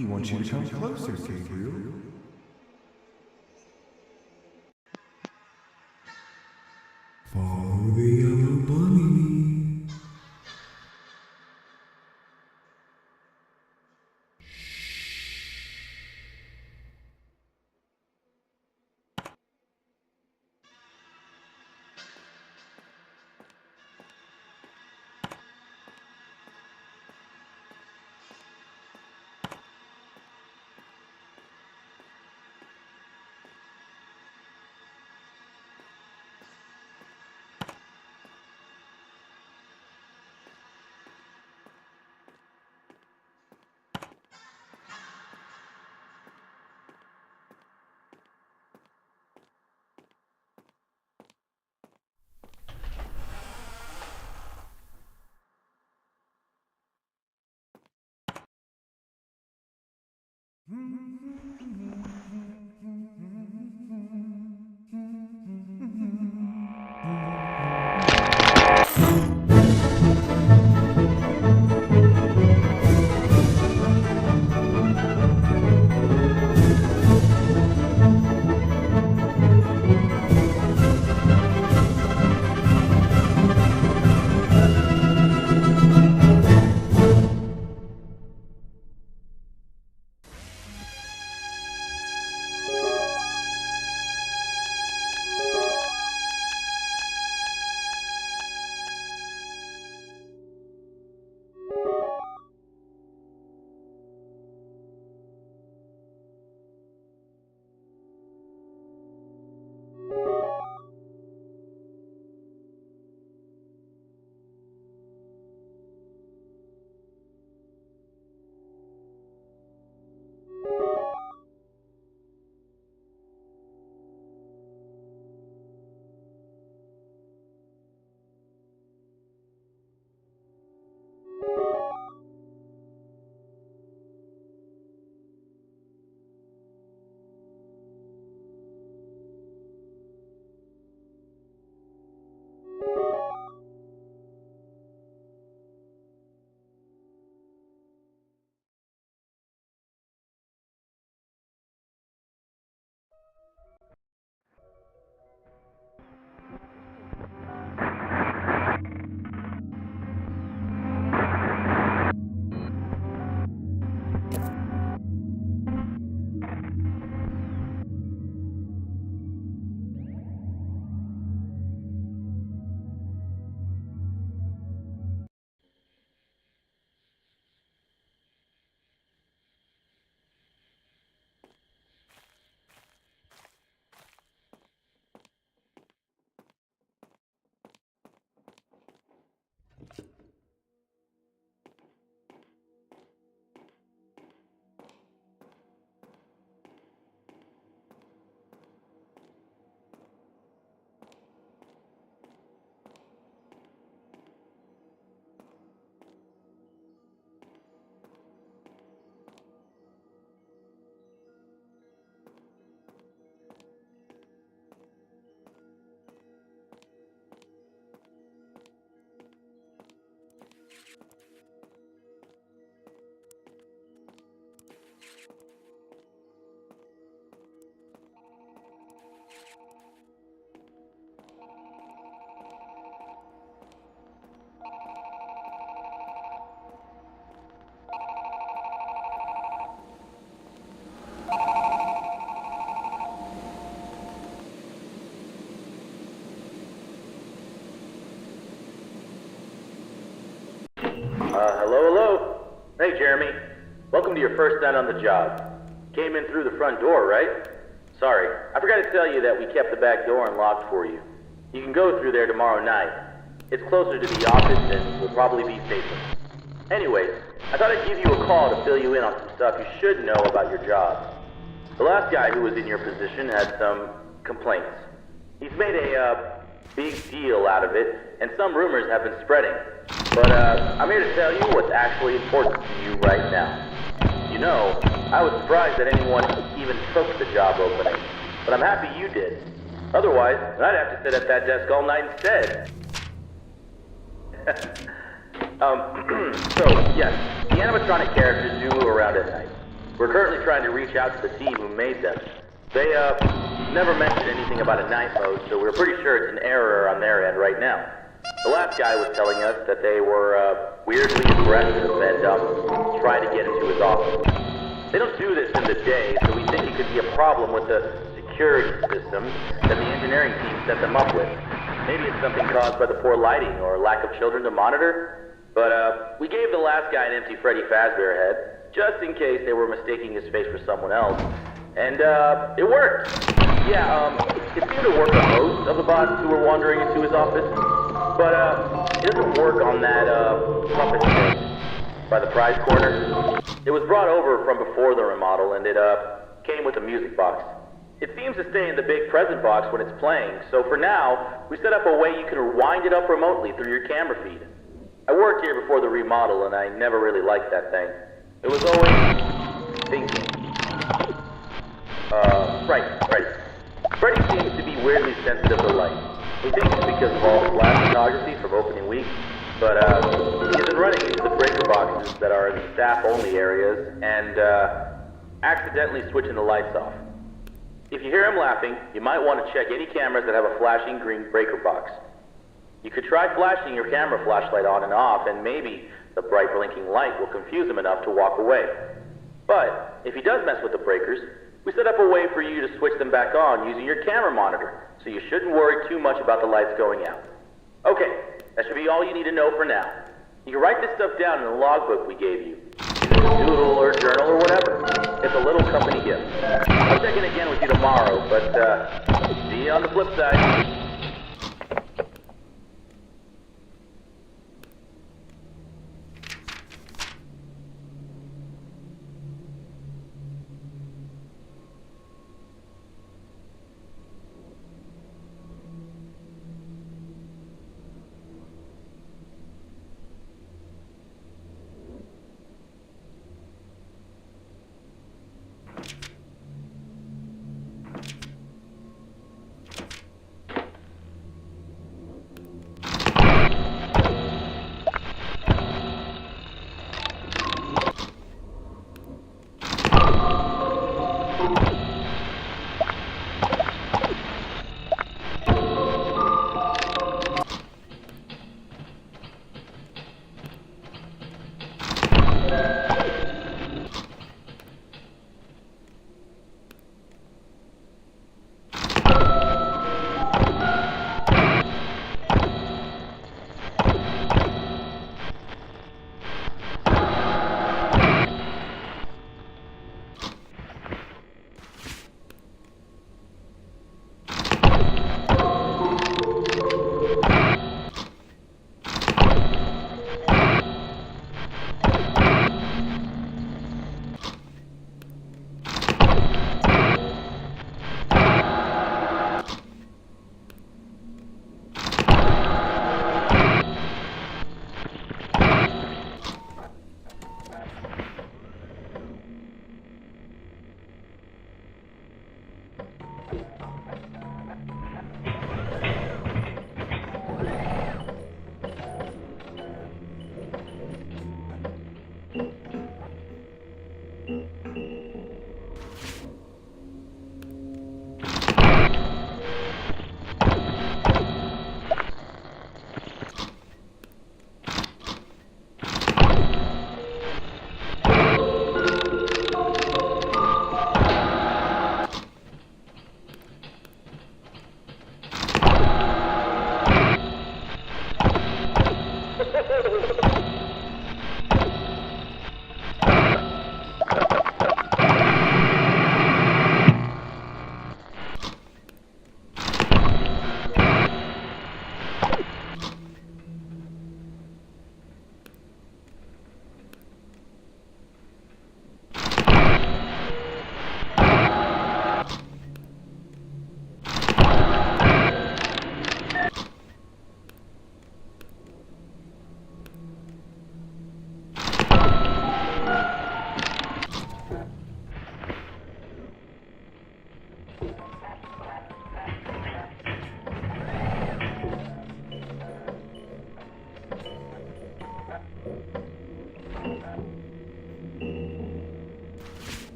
He wants you to come closer, Gabriel. Follow the yellow bunny. Hello? Hey, Jeremy. Welcome to your first night on the job. Came in through the front door, right? Sorry, I forgot to tell you that we kept the back door unlocked for you. You can go through there tomorrow night. It's closer to the office and will probably be safer. Anyways, I thought I'd give you a call to fill you in on some stuff you should know about your job. The last guy who was in your position had some complaints. He's made a big deal out of it, and some rumors have been spreading. But I'm here to tell you what's actually important to you right now. You know, I was surprised that anyone even took the job opening, but I'm happy you did. Otherwise, I'd have to sit at that desk all night instead. So, yes, the animatronic characters do move around at night. We're currently trying to reach out to the team who made them. They, never mentioned anything about a night mode, so we're pretty sure it's an error on their end right now. The last guy was telling us that they were, weirdly aggressive and, tried to get into his office. They don't do this in the day, so we think it could be a problem with the security systems that the engineering team set them up with. Maybe it's something caused by the poor lighting or lack of children to monitor. But, we gave the last guy an empty Freddy Fazbear head, just in case they were mistaking his face for someone else. And, it worked. Yeah, it seemed to work on most of the bots who were wandering into his office. But, it doesn't work on that, puppet thing by the prize corner. It was brought over from before the remodel, and it, came with a music box. It seems to stay in the big present box when it's playing, so for now, we set up a way you can wind it up remotely through your camera feed. I worked here before the remodel, and I never really liked that thing. It was always thinking. Right. Freddy seems to be weirdly sensitive to light. We think it's because of all the flash photography from opening week, but, he's been running into the breaker boxes that are in the staff-only areas, and, accidentally switching the lights off. If you hear him laughing, you might want to check any cameras that have a flashing green breaker box. You could try flashing your camera flashlight on and off, and maybe the bright blinking light will confuse him enough to walk away. But, if he does mess with the breakers, we set up a way for you to switch them back on using your camera monitor, so you shouldn't worry too much about the lights going out. Okay, that should be all you need to know for now. You can write this stuff down in the logbook we gave you. Doodle or journal or whatever. It's a little company gift. I'll check in again with you tomorrow, but, see you on the flip side.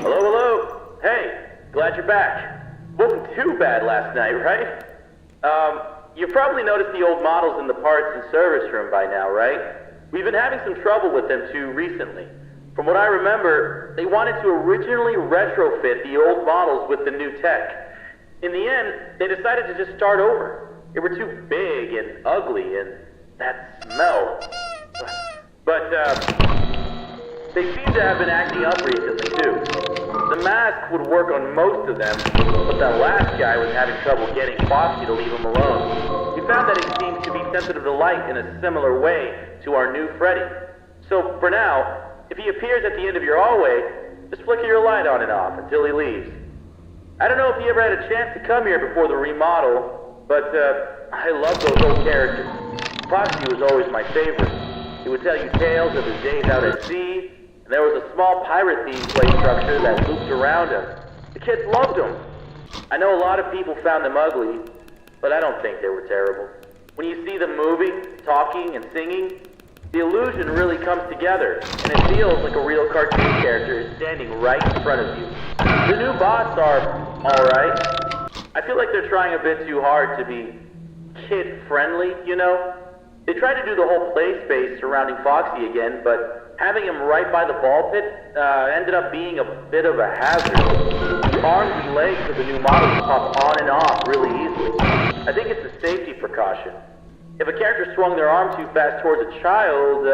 Hello, hello. Hey, glad you're back. Wasn't too bad last night, right? You've probably noticed the old models in the parts and service room by now, right? We've been having some trouble with them too recently. From what I remember, they wanted to originally retrofit the old models with the new tech. In the end, they decided to just start over. They were too big and ugly and that smell. But, they seem to have been acting up recently too. The mask would work on most of them, but that last guy was having trouble getting Foxy to leave him alone. We found that he seems to be sensitive to light in a similar way to our new Freddy. So for now, if he appears at the end of your hallway, just flicker your light on and off until he leaves. I don't know if he ever had a chance to come here before the remodel, but I love those old characters. Foxy was always my favorite. He would tell you tales of his days out at sea, and there was a small pirate-themed play structure that looped around him. The kids loved him. I know a lot of people found them ugly, but I don't think they were terrible. When you see them moving, talking, and singing, the illusion really comes together, and it feels like a real cartoon character is standing right in front of you. The new bots are alright. I feel like they're trying a bit too hard to be kid-friendly, you know? They tried to do the whole play space surrounding Foxy again, but having him right by the ball pit ended up being a bit of a hazard. The arms and legs of the new models pop on and off really easily. I think it's a safety precaution. If a character swung their arm too fast towards a child,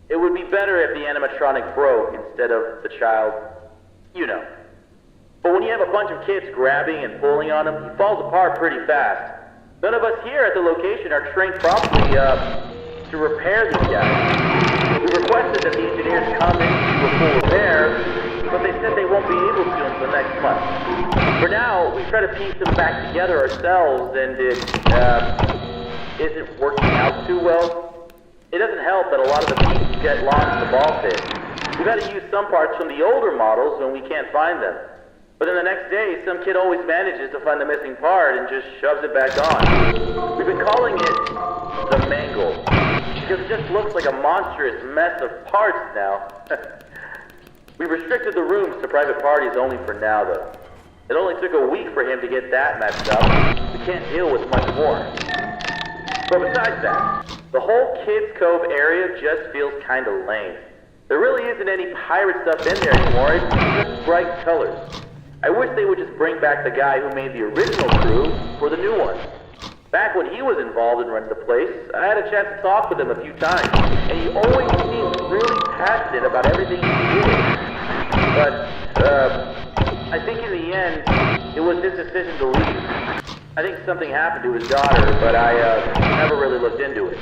it would be better if the animatronic broke instead of the child, you know. But when you have a bunch of kids grabbing and pulling on him, he falls apart pretty fast. None of us here at the location are trained properly to repair these guys. We requested that the engineers come in to do a full repair, but they said they won't be able to until next month. For now, we try to piece them back together ourselves, and it isn't working out too well. It doesn't help that a lot of the pieces get lost in the ball pit. We've had to use some parts from the older models when we can't find them. But then the next day, some kid always manages to find the missing part and just shoves it back on. We've been calling it the mangle, because it just looks like a monstrous mess of parts now. We've restricted the rooms to private parties only for now, though. It only took a week for him to get that messed up. We can't deal with much more. But besides that, the whole Kids Cove area just feels kinda lame. There really isn't any pirate stuff in there anymore, it's just bright colors. I wish they would just bring back the guy who made the original crew for the new one. Back when he was involved in running the place, I had a chance to talk with him a few times, and he always seemed really passionate about everything he did. But, I think in the end, it was his decision to leave. I think something happened to his daughter, but I never really looked into it.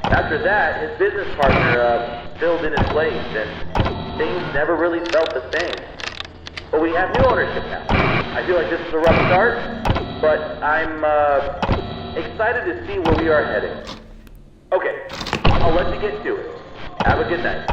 After that, his business partner filled in his place, and things never really felt the same. But we have new ownership now. I feel like this is a rough start, but I'm excited to see where we are heading. Okay, I'll let you get to it. Have a good night.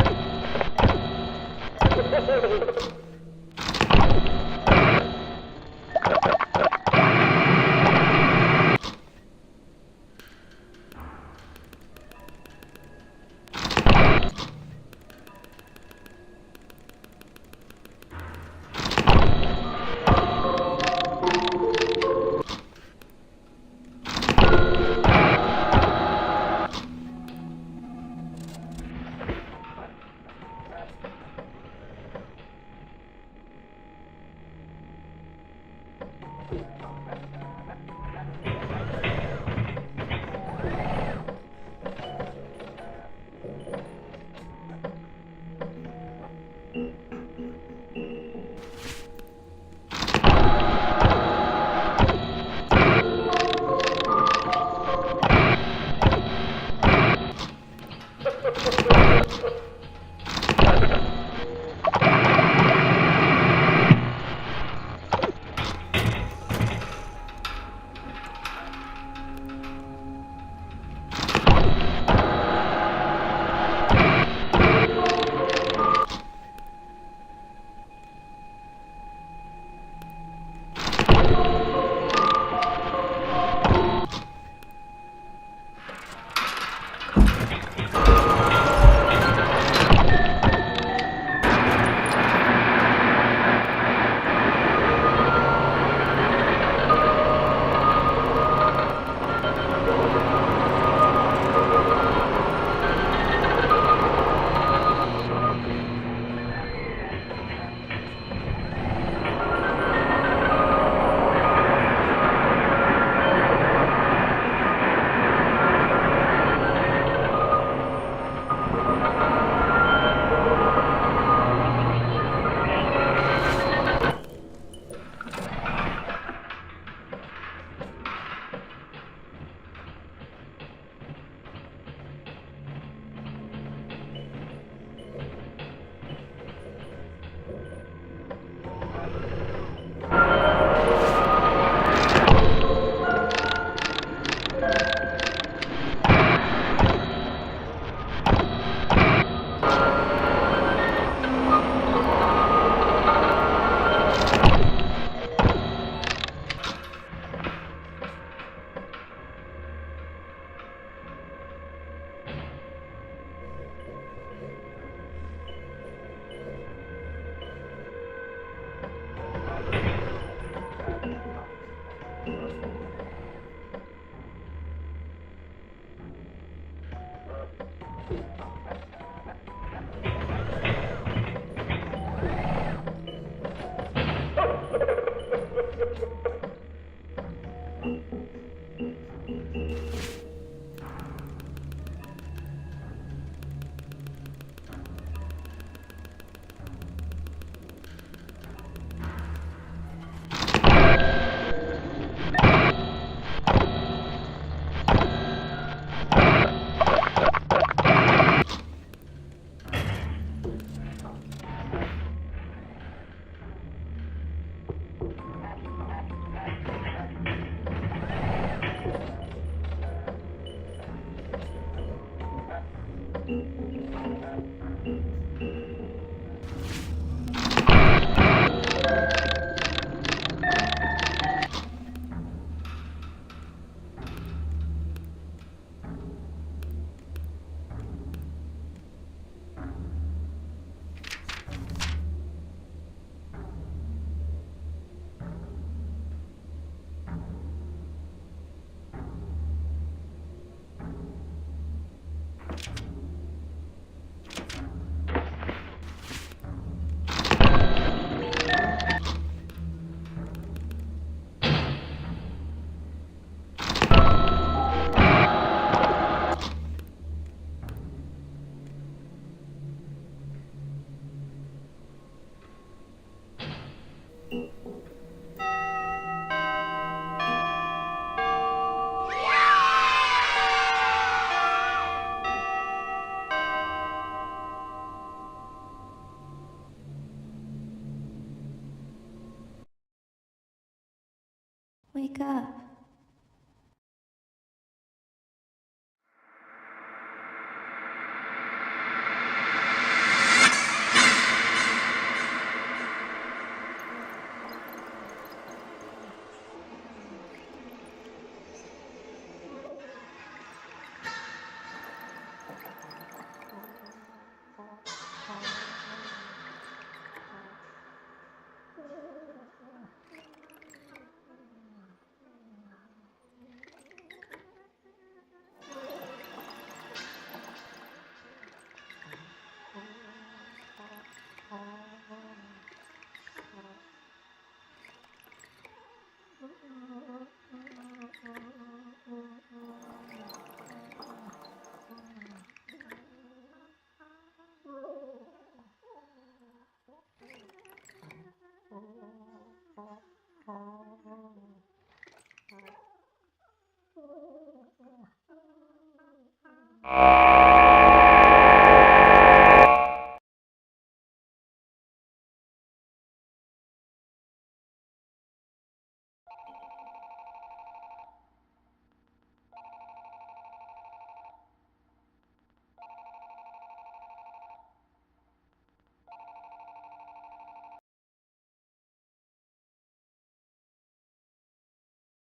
wake up.